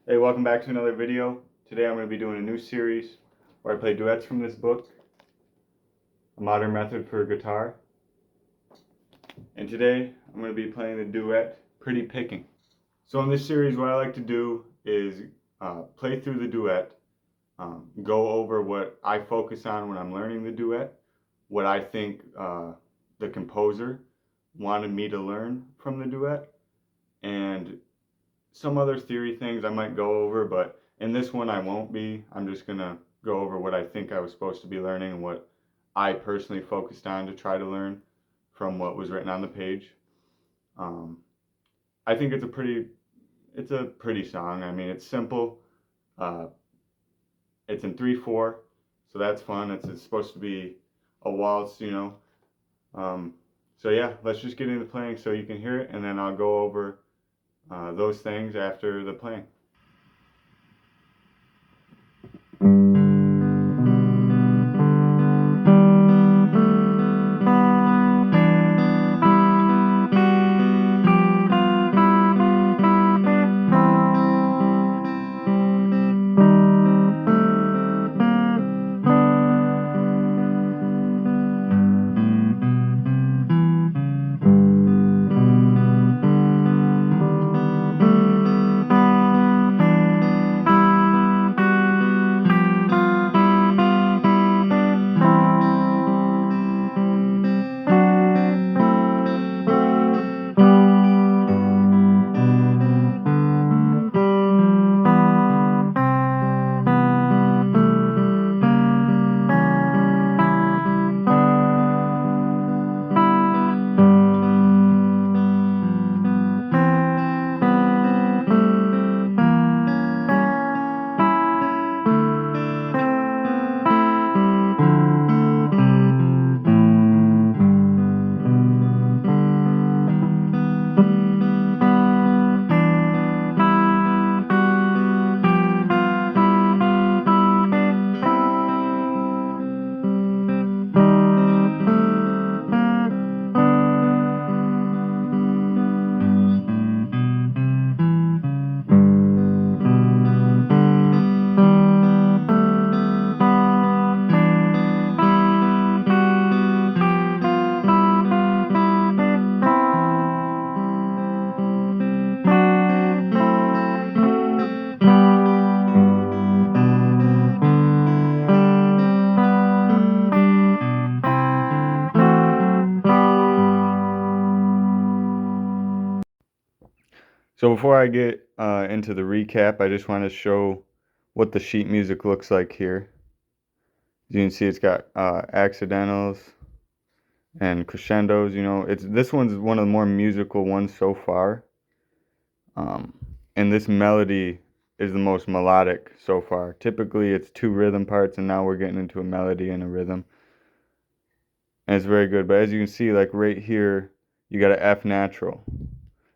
Hey, welcome back to another video. Today I'm going to be doing a new series where I play duets from this book, A Modern Method for Guitar. And today I'm going to be playing the duet, Pretty Picking. So in this series what I like to do is play through the duet, go over what I focus on when I'm learning the duet, what I think the composer wanted me to learn from the duet, and some other theory things I might go over, but in this one I won't be. I'm just going to go over what I think I was supposed to be learning and what I personally focused on to try to learn from what was written on the page. I think it's a pretty song. I mean, it's simple. It's in 3/4, so that's fun. It's supposed to be a waltz, you know. So yeah, let's just get into playing so you can hear it, and then I'll go over those things after the playing. So before I get into the recap, I just want to show what the sheet music looks like here. As you can see, it's got accidentals and crescendos. You know, this one's one of the more musical ones so far. And this melody is the most melodic so far. Typically, it's 2 rhythm parts, and now we're getting into a melody and a rhythm. And it's very good. But as you can see, like right here, you got an F natural,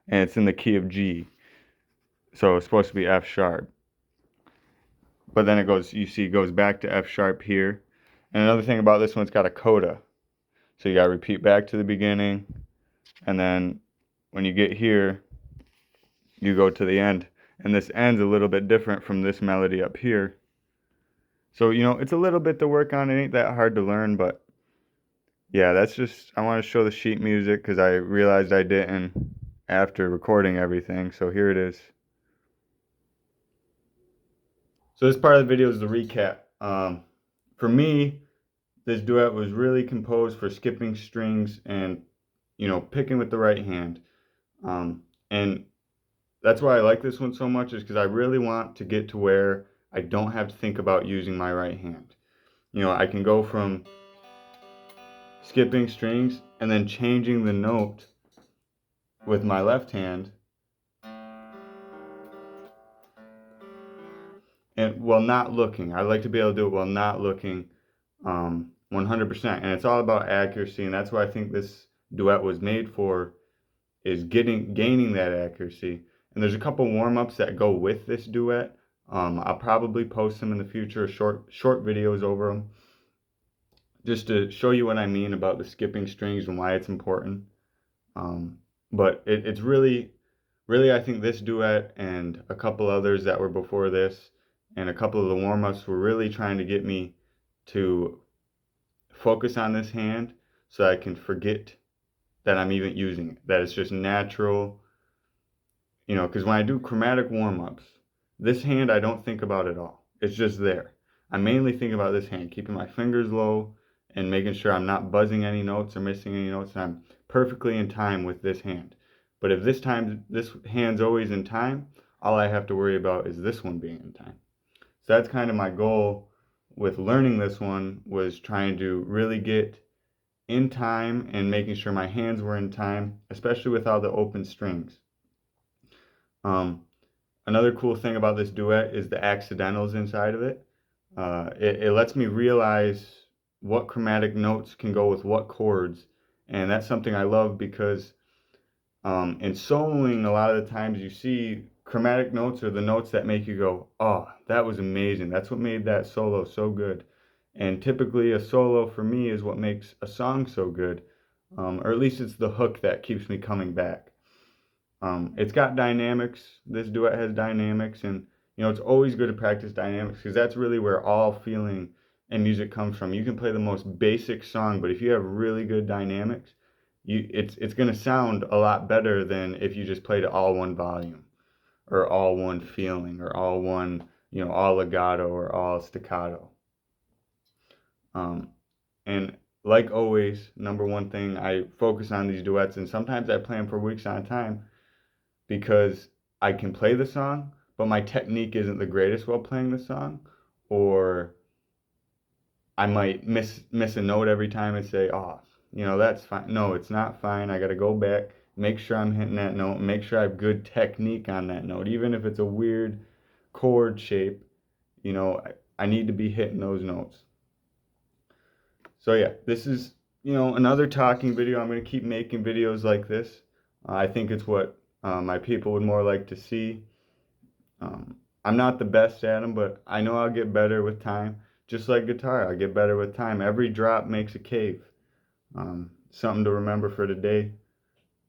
and it's in the key of G. So it's supposed to be F sharp. But then it goes, you see, it goes back to F sharp here. And another thing about this one, it's got a coda. So you got to repeat back to the beginning. And then when you get here, you go to the end. And this end's a little bit different from this melody up here. So, you know, it's a little bit to work on. It ain't that hard to learn, but yeah, that's just, I want to show the sheet music because I realized I didn't after recording everything. So here it is. So this part of the video is the recap. For me, this duet was really composed for skipping strings and, you know, picking with the right hand. And that's why I like this one so much, is because I really want to get to where I don't have to think about using my right hand. You know, I can go from skipping strings and then changing the note with my left hand, and while not looking. I like to be able to do it while not looking 100%. And it's all about accuracy, and that's what I think this duet was made for, is gaining that accuracy. And there's a couple warm-ups that go with this duet. I'll probably post them in the future, short videos over them, just to show you what I mean about the skipping strings and why it's important. But it's really really, I think this duet and a couple others that were before this and a couple of the warm-ups were really trying to get me to focus on this hand so I can forget that I'm even using it, that it's just natural, you know, because when I do chromatic warm-ups, this hand I don't think about at all. It's just there. I mainly think about this hand, keeping my fingers low and making sure I'm not buzzing any notes or missing any notes, and I'm perfectly in time with this hand. But if this hand's always in time, all I have to worry about is this one being in time. So that's kind of my goal with learning this one, was trying to really get in time and making sure my hands were in time, especially with all the open strings. Um, Another cool thing about this duet is the accidentals inside of it. It lets me realize what chromatic notes can go with what chords, and that's something I love because in soloing, a lot of the times you see chromatic notes are the notes that make you go, oh, that was amazing. That's what made that solo so good. And typically, a solo for me is what makes a song so good, or at least it's the hook that keeps me coming back. It's got dynamics. This duet has dynamics, and you know it's always good to practice dynamics because that's really where all feeling and music comes from. You can play the most basic song, but if you have really good dynamics, it's gonna sound a lot better than if you just played it all one volume or all one feeling or all one, you know, all legato or all staccato. Um, and like always, number one thing, I focus on these duets, and sometimes I play them for weeks on time because I can play the song, but my technique isn't the greatest while playing the song, or I might miss a note every time and say, "Oh, you know, that's fine." No, it's not fine. I got to go back, make sure I'm hitting that note, make sure I have good technique on that note, even if it's a weird chord shape. You know, I need to be hitting those notes. So yeah, this is, you know, another talking video. I'm going to keep making videos like this. I think it's what my people would more like to see. I'm not the best at them, but I know I'll get better with time. Just like guitar, I'll get better with time. Every drop makes a cave. Something to remember for today.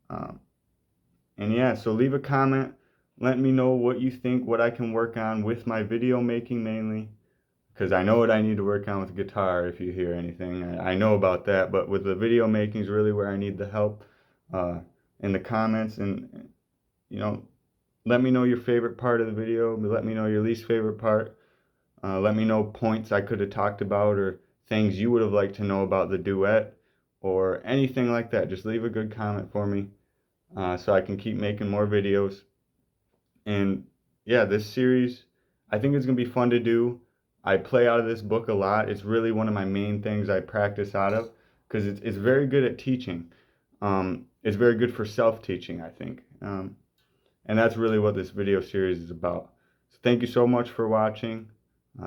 Um, and yeah, so leave a comment. Let me know what you think, what I can work on with my video making mainly. Because I know what I need to work on with guitar if you hear anything. I know about that, but with the video making is really where I need the help uh, in the comments. And, you know, let me know your favorite part of the video. Let me know your least favorite part. Let me know points I could have talked about or things you would have liked to know about the duet or anything like that. Just leave a good comment for me so I can keep making more videos. And yeah, this series, I think it's going to be fun to do. I play out of this book a lot. It's really one of my main things I practice out of because it's very good at teaching. It's very good for self-teaching, I think. And that's really what this video series is about. So thank you so much for watching.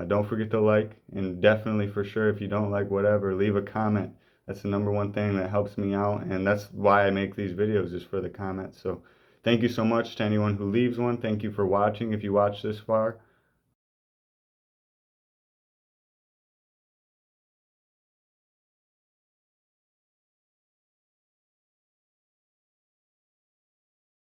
Don't forget to like, and definitely for sure, if you don't like whatever, leave a comment. That's the number one thing that helps me out, and that's why I make these videos, is for the comments. So thank you so much to anyone who leaves one. Thank you for watching if you watched this far.